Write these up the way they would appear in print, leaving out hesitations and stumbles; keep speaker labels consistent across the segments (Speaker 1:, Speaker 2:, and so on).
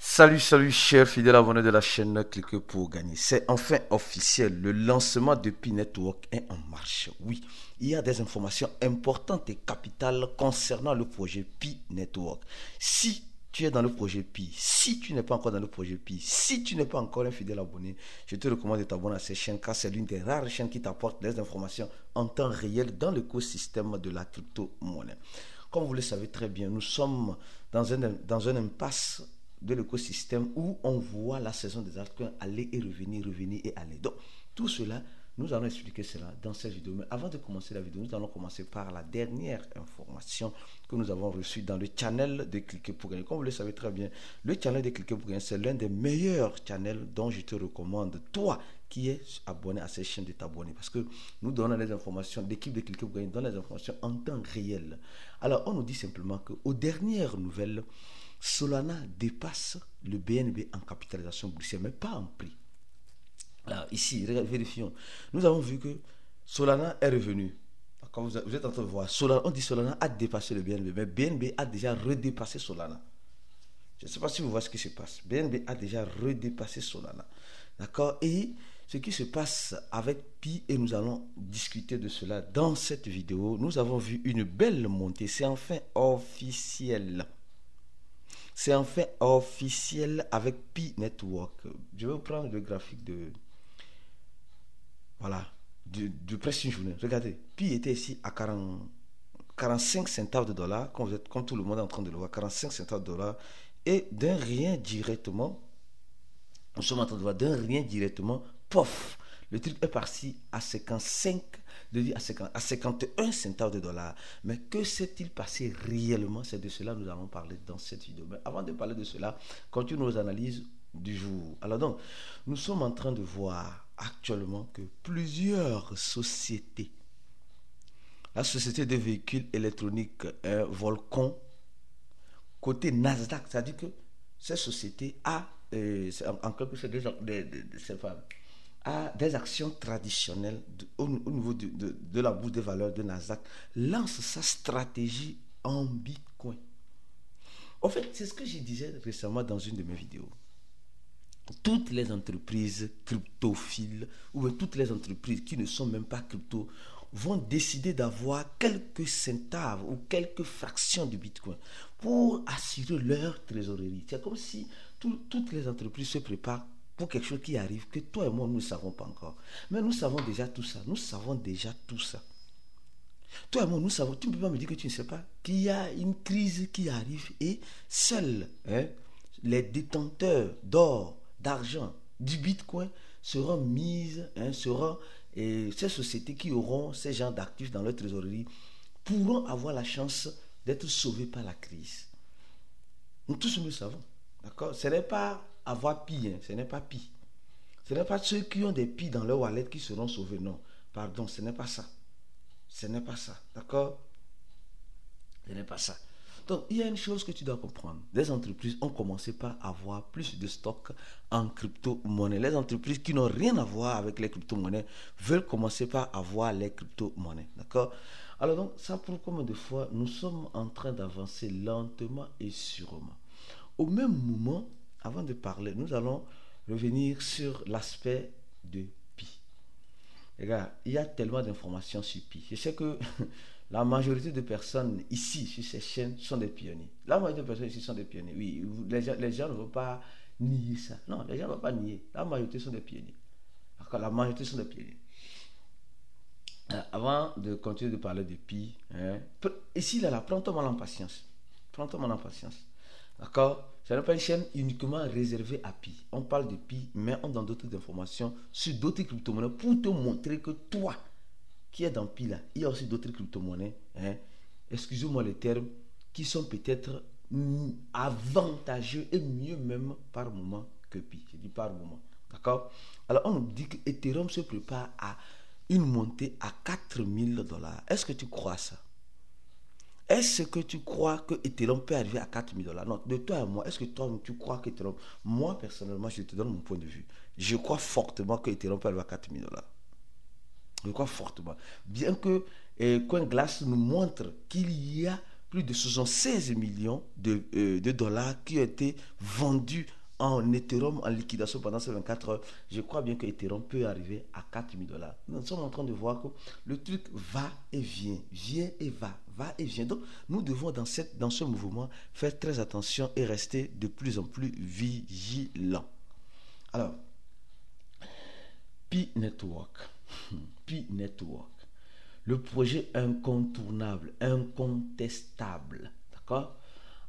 Speaker 1: Salut, chers fidèles abonnés de la chaîne Cliquez pour gagner. C'est enfin officiel, le lancement de Pi Network est en marche. Oui, il y a des informations importantes et capitales concernant le projet Pi Network. Si tu es dans le projet Pi, si tu n'es pas encore dans le projet Pi, si tu n'es pas encore un fidèle abonné, je te recommande de t'abonner à cette chaîne car c'est l'une des rares chaînes qui t'apporte des informations en temps réel dans l'écosystème de la crypto-monnaie. Comme vous le savez très bien, nous sommes dans un impasse de l'écosystème où on voit la saison des altcoins aller et revenir et aller. Donc, tout cela, nous allons expliquer cela dans cette vidéo. Mais avant de commencer la vidéo, nous allons commencer par la dernière information que nous avons reçue dans le channel de Cliquez pour gagner. Comme vous le savez très bien, le channel de Cliquez pour gagner, c'est l'un des meilleurs channels dont je te recommande, toi qui es abonné à cette chaîne, de t'abonner. Parce que nous donnons les informations, l'équipe de Cliquez pour gagner donne les informations en temps réel. Alors, on nous dit simplement qu'aux dernières nouvelles, Solana dépasse le BNB en capitalisation boursière, mais pas en prix. Alors ici, vérifions. Nous avons vu que Solana est revenu. Comme vous êtes en train de voir, Solana, on dit Solana a dépassé le BNB, mais BNB a déjà redépassé Solana. Je ne sais pas si vous voyez ce qui se passe. BNB a déjà redépassé Solana. D'accord? Et ce qui se passe avec Pi, et nous allons discuter de cela dans cette vidéo, nous avons vu une belle montée. C'est enfin officiel. C'est enfin officiel avec Pi Network. Je vais vous prendre le graphique de... Voilà. Du presque une journée. Regardez. Pi était ici à 45 centimes de dollars. Comme tout le monde est en train de le voir. 45 centimes de dollars. Et d'un rien directement. Nous sommes en train de voir d'un rien directement. Pof. Le truc est parti à 55, à 51 centimes de dollars. Mais que s'est-il passé réellement? C'est de cela que nous allons parler dans cette vidéo. Mais avant de parler de cela, continuons nos analyses du jour. Alors donc, nous sommes en train de voir actuellement que plusieurs sociétés, la société de véhicules électroniques Volcon, côté Nasdaq, c'est-à-dire que cette société a, en quelque sorte, des actions traditionnelles au niveau de la bourse des valeurs de Nasdaq, lance sa stratégie en Bitcoin. En fait, c'est ce que je disais récemment dans une de mes vidéos. Toutes les entreprises cryptophiles ou toutes les entreprises qui ne sont même pas crypto vont décider d'avoir quelques centaves ou quelques fractions de Bitcoin pour assurer leur trésorerie. C'est comme si toutes les entreprises se préparent pour quelque chose qui arrive que toi et moi nous ne savons pas encore. Mais nous savons déjà tout ça. Nous savons déjà tout ça. Toi et moi nous savons. Tu ne peux pas me dire que tu ne sais pas qu'il y a une crise qui arrive et seuls les détenteurs d'or, d'argent, du Bitcoin seront mises, ces sociétés qui auront ces genres d'actifs dans leur trésorerie pourront avoir la chance d'être sauvés par la crise. Nous tous nous le savons. D'accord? Ce n'est pas avoir Pi, ce n'est pas Pi. Ce n'est pas ceux qui ont des Pi dans leur wallet qui seront sauvés. Non, pardon, ce n'est pas ça. Ce n'est pas ça. D'accord? Ce n'est pas ça. Donc, il y a une chose que tu dois comprendre. Les entreprises ont commencé par avoir plus de stocks en crypto-monnaie. Les entreprises qui n'ont rien à voir avec les crypto-monnaies veulent commencer par avoir les crypto-monnaies. D'accord? Alors donc, ça prouve combien de fois nous sommes en train d'avancer lentement et sûrement. Au même moment, avant de parler, nous allons revenir sur l'aspect de Pi. Les gars, il y a tellement d'informations sur Pi. Je sais que la majorité de personnes ici, sur ces chaînes, sont des pionniers. La majorité de personnes ici sont des pionniers. Oui, les gens ne vont pas nier ça. Non, les gens ne vont pas nier. La majorité sont des pionniers. La majorité sont des pionniers. Avant de continuer de parler de Pi, ici, là, prends-toi mal en patience. Prends-toi mal en patience. D'accord? Ce n'est pas une chaîne uniquement réservée à Pi. On parle de Pi, mais on donne d'autres informations sur d'autres crypto-monnaies pour te montrer que toi, qui est dans Pi là, il y a aussi d'autres crypto-monnaies, excusez-moi les termes, qui sont peut-être avantageux et mieux même par moment que Pi. Je dis par moment. D'accord? Alors on nous dit que Ethereum se prépare à une montée à 4000 dollars. Est-ce que tu crois ça? Est-ce que tu crois que Ethereum peut arriver à 4000 dollars? Non, de toi à moi, est-ce que toi tu crois que Ethereum... Moi personnellement, je te donne mon point de vue. Je crois fortement que Ethereum peut arriver à 4000 dollars. Je crois fortement. Bien que CoinGlass nous montre qu'il y a plus de 76 millions de dollars qui ont été vendus en Ethereum en liquidation pendant ces 24 heures. Je crois bien que Ethereum peut arriver à 4 000 dollars. Nous sommes en train de voir que le truc va et vient et va et vient. Donc, nous devons dans ce mouvement faire très attention et rester de plus en plus vigilants. Alors, Pi Network. Pi Network. Le projet incontournable, incontestable. D'accord?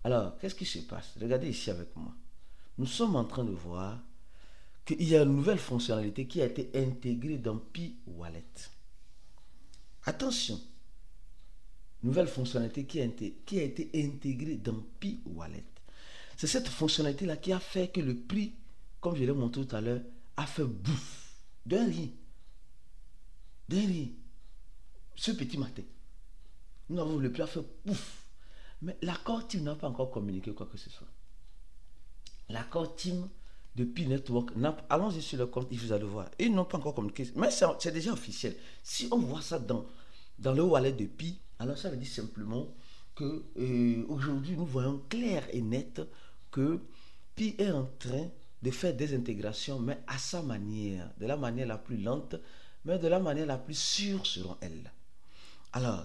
Speaker 1: Alors, qu'est-ce qui se passe? Regardez ici avec moi. Nous sommes en train de voir qu'il y a une nouvelle fonctionnalité qui a été intégrée dans Pi Wallet. Attention, nouvelle fonctionnalité qui a été intégrée dans Pi Wallet. C'est cette fonctionnalité-là qui a fait que le prix, comme je l'ai montré tout à l'heure, a fait bouffe. D'un rien. Ce petit matin, nous avons le prix a fait pouf. Mais l'accord team n'a pas encore communiqué quoi que ce soit. L'accord team de Pi Network, allons-y sur le compte, vous allez voir. Ils n'ont pas encore communiqué, mais c'est déjà officiel. Si on voit ça dans le wallet de Pi, alors ça veut dire simplement que aujourd'hui nous voyons clair et net que Pi est en train de faire des intégrations, mais à sa manière, de la manière la plus lente, mais de la manière la plus sûre selon elle. Alors,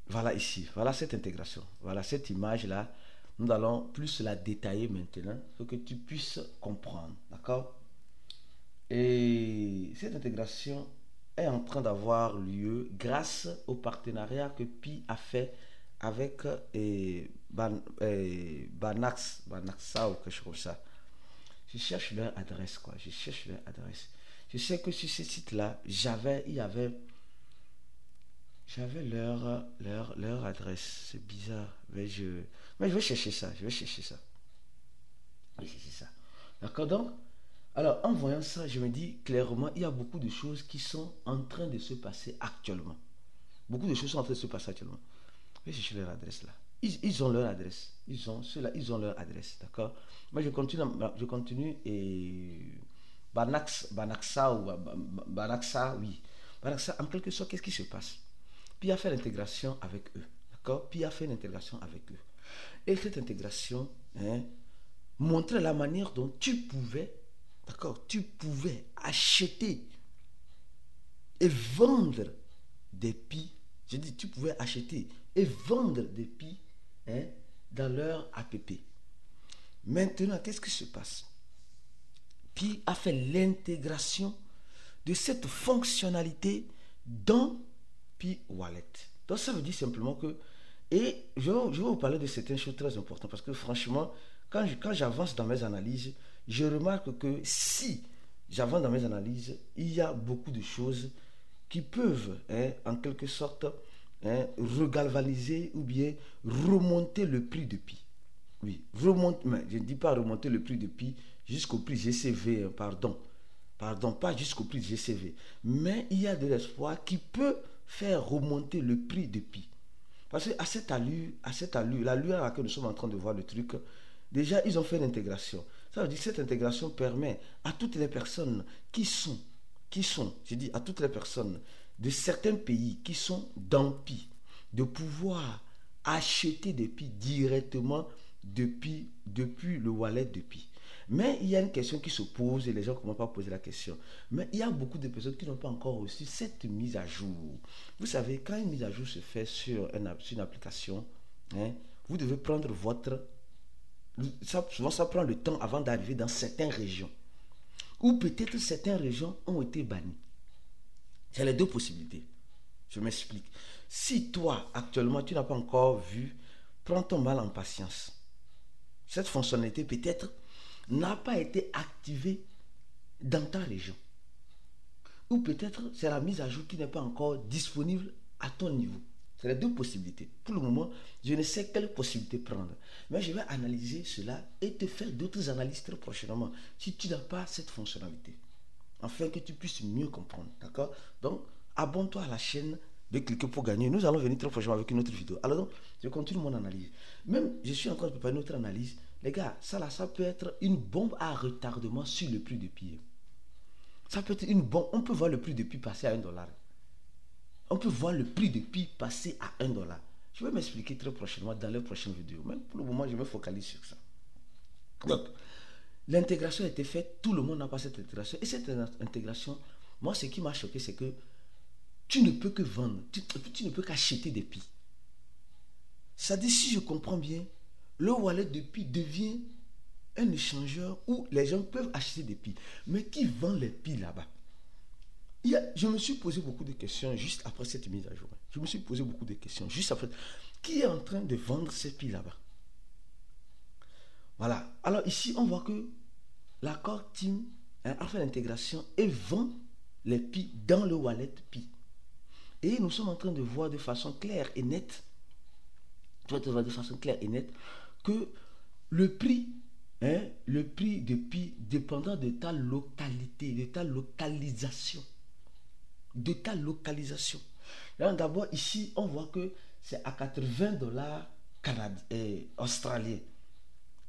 Speaker 1: voilà ici, voilà cette intégration, voilà cette image-là. Nous allons plus la détailler maintenant pour que tu puisses comprendre, d'accord? Et cette intégration est en train d'avoir lieu grâce au partenariat que Pi a fait avec Banaxa ou quelque chose comme ça. Je cherche leur adresse, quoi. Je cherche leur adresse. Je sais que sur ce site-là, j'avais leur adresse. C'est bizarre. Mais je vais chercher ça. D'accord, donc? Alors, en voyant ça, je me dis clairement, il y a beaucoup de choses qui sont en train de se passer actuellement. Je vais chercher leur adresse là. Ils ont leur adresse. Ils ont leur adresse, d'accord? Moi, je continue et Banaxa, oui. Banaxa, en quelque sorte, qu'est-ce qui se passe? Puis a fait l'intégration avec eux, d'accord? Puis a fait l'intégration avec eux. Et cette intégration montrait la manière dont tu pouvais acheter et vendre des Pi. Je dis, tu pouvais acheter et vendre des Pi dans leur app. Maintenant, qu'est-ce qui se passe? Pi a fait l'intégration de cette fonctionnalité dans Pi Wallet. Donc ça veut dire simplement que, et je vais vous parler de certaines choses très importantes parce que franchement, quand j'avance dans mes analyses, je remarque que si j'avance dans mes analyses, il y a beaucoup de choses qui peuvent, en quelque sorte, regalvaniser ou bien remonter le prix de Pi. Oui, mais je ne dis pas remonter le prix de Pi jusqu'au prix GCV, pardon, pas jusqu'au prix GCV, mais il y a de l'espoir qui peut faire remonter le prix de Pi. Parce qu'à cette allure, l'allure à laquelle nous sommes en train de voir le truc, déjà ils ont fait l'intégration. Ça veut dire que cette intégration permet à toutes les personnes à toutes les personnes de certains pays qui sont dans Pi, de pouvoir acheter des Pi directement depuis le wallet de Pi. Mais il y a une question qui se pose et les gens ne commencent pas à poser la question. Mais il y a beaucoup de personnes qui n'ont pas encore reçu cette mise à jour. Vous savez, quand une mise à jour se fait sur une application, vous devez prendre souvent ça prend le temps avant d'arriver dans certaines régions. Ou peut-être certaines régions ont été bannies. C'est les deux possibilités. Je m'explique. Si toi, actuellement, tu n'as pas encore vu, prends ton mal en patience. Cette fonctionnalité peut-être n'a pas été activée dans ta région. Ou peut-être c'est la mise à jour qui n'est pas encore disponible à ton niveau. C'est les deux possibilités. Pour le moment, je ne sais quelle possibilité prendre. Mais je vais analyser cela et te faire d'autres analyses très prochainement si tu n'as pas cette fonctionnalité. Afin que tu puisses mieux comprendre. D'accord? Donc, abonne-toi à la chaîne de Cliquer pour gagner. Nous allons venir très prochainement avec une autre vidéo. Alors donc, je continue mon analyse. Même, je suis en train de préparer une autre analyse. Les gars, ça peut être une bombe à retardement sur le prix de Pi. Ça peut être une bombe. On peut voir le prix de Pi passer à $1. On peut voir le prix de Pi passer à $1. Je vais m'expliquer très prochainement dans les prochaines vidéos. Même pour le moment, je me focalise sur ça. Donc, l'intégration a été faite, tout le monde n'a pas cette intégration. Et cette intégration, moi, ce qui m'a choqué, c'est que tu ne peux que vendre, tu ne peux qu'acheter des Pi. Ça dit, si je comprends bien, le wallet de Pi devient un échangeur où les gens peuvent acheter des Pi. Mais qui vend les Pi là-bas? Je me suis posé beaucoup de questions juste après cette mise à jour. Je me suis posé beaucoup de questions juste après. Qui est en train de vendre ces Pi là-bas? Voilà. Alors ici, on voit que l'accord Team a fait l'intégration et vend les Pi dans le wallet Pi. Et nous sommes en train de voir de façon claire et nette, que le prix de Pi dépendant de ta localité, de ta localisation. D'abord, ici, on voit que c'est à 80 dollars australiens.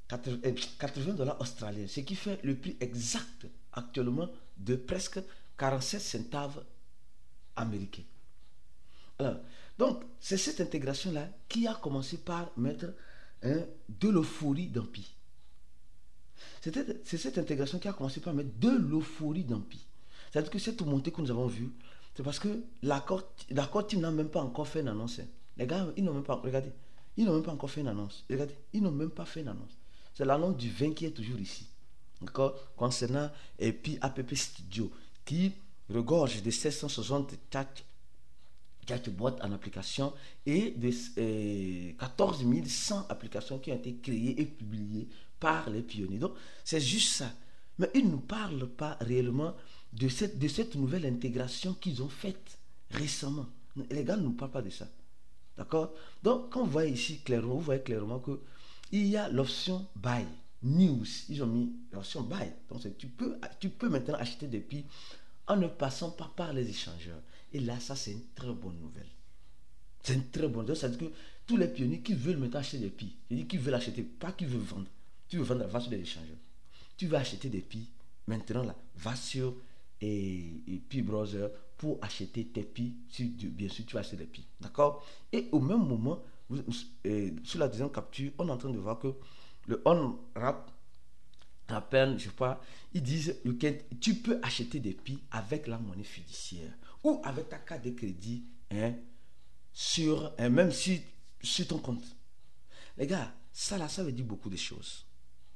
Speaker 1: 80 dollars australiens, ce qui fait le prix exact actuellement de presque 47 centaves américains. Alors, donc, c'est cette intégration-là qui a commencé par mettre de l'euphorie dans Pi. C'est cette intégration qui a commencé par mettre de l'euphorie dans Pi. C'est-à-dire que cette montée que nous avons vue, c'est parce que l'accord Team n'a même pas encore fait une annonce. Les gars, ils n'ont même pas, regardez, ils n'ont même pas encore fait une annonce. Regardez, ils n'ont même pas fait une annonce. C'est l'annonce du 20 qui est toujours ici. D'accord? Concernant Pi App Studio, qui regorge de 760 chatbots en application et de 14 100 applications qui ont été créées et publiées par les pionniers. Donc, c'est juste ça. Mais ils ne nous parlent pas réellement de cette nouvelle intégration qu'ils ont faite récemment. Les gars ne nous parlent pas de ça. D'accord? Donc, quand vous voyez ici clairement, vous voyez clairement qu'il y a l'option Buy. News. Ils ont mis l'option Buy. Donc, tu peux maintenant acheter des Pi en ne passant pas par les échangeurs. Et là, ça, c'est une très bonne nouvelle. C'est une très bonne nouvelle. Ça veut dire que tous les pionniers qui veulent maintenant acheter des Pi, je dis qu'ils veulent acheter, pas qu'ils veulent vendre. Tu veux vendre, va sur les échangeurs. Tu veux acheter des Pi, maintenant là, va sur Pi Browser pour acheter tes Pi. Bien sûr, tu vas acheter des Pi. D'accord? Et au même moment, sur la deuxième capture, on est en train de voir que le OnRap rappelle, je sais pas, ils disent tu peux acheter des Pi avec la monnaie fiduciaire ou avec ta carte de crédit même sur ton compte. Les gars, ça là, ça veut dire beaucoup de choses.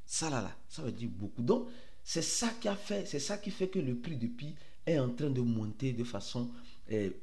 Speaker 1: Ça veut dire beaucoup. Donc, c'est ça qui fait que le prix de Pi est en train de monter de façon, est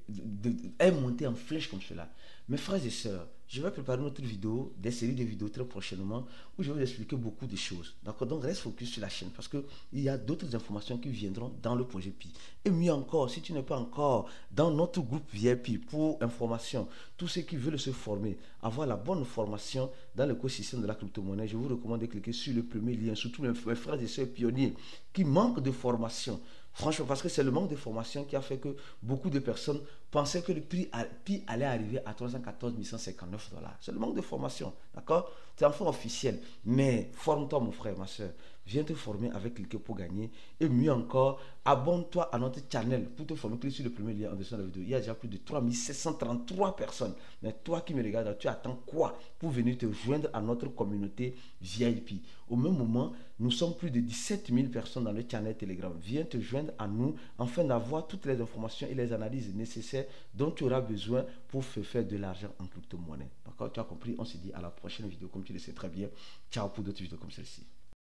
Speaker 1: monté en flèche comme cela. Mes frères et sœurs, je vais préparer une autre vidéo, des séries de vidéos très prochainement, où je vais vous expliquer beaucoup de choses. D'accord? Donc, reste focus sur la chaîne, parce qu'il y a d'autres informations qui viendront dans le projet Pi. Et mieux encore, si tu n'es pas encore dans notre groupe VIP pour information, tous ceux qui veulent se former, avoir la bonne formation dans l'écosystème de la crypto-monnaie, je vous recommande de cliquer sur le premier lien, surtout mes frères et sœurs pionniers qui manquent de formation. Franchement, parce que c'est le manque de formation qui a fait que beaucoup de personnes pensaient que le prix Pi allait arriver à 314 159 dollars. C'est le manque de formation, d'accord? C'est enfin officiel. Mais forme-toi, mon frère, ma soeur. Viens te former avec Cliquer pour gagner. Et mieux encore, abonne-toi à notre channel pour te former. Clique sur le premier lien en dessous de la vidéo. Il y a déjà plus de 3733 personnes. Mais toi qui me regardes, tu attends quoi pour venir te joindre à notre communauté VIP? Au même moment, nous sommes plus de 17 000 personnes dans le channel Telegram. Viens te joindre à nous afin d'avoir toutes les informations et les analyses nécessaires dont tu auras besoin pour faire de l'argent en crypto-monnaie. D'accord? Tu as compris? On se dit à la prochaine vidéo, comme tu le sais très bien. Ciao pour d'autres vidéos comme celle-ci.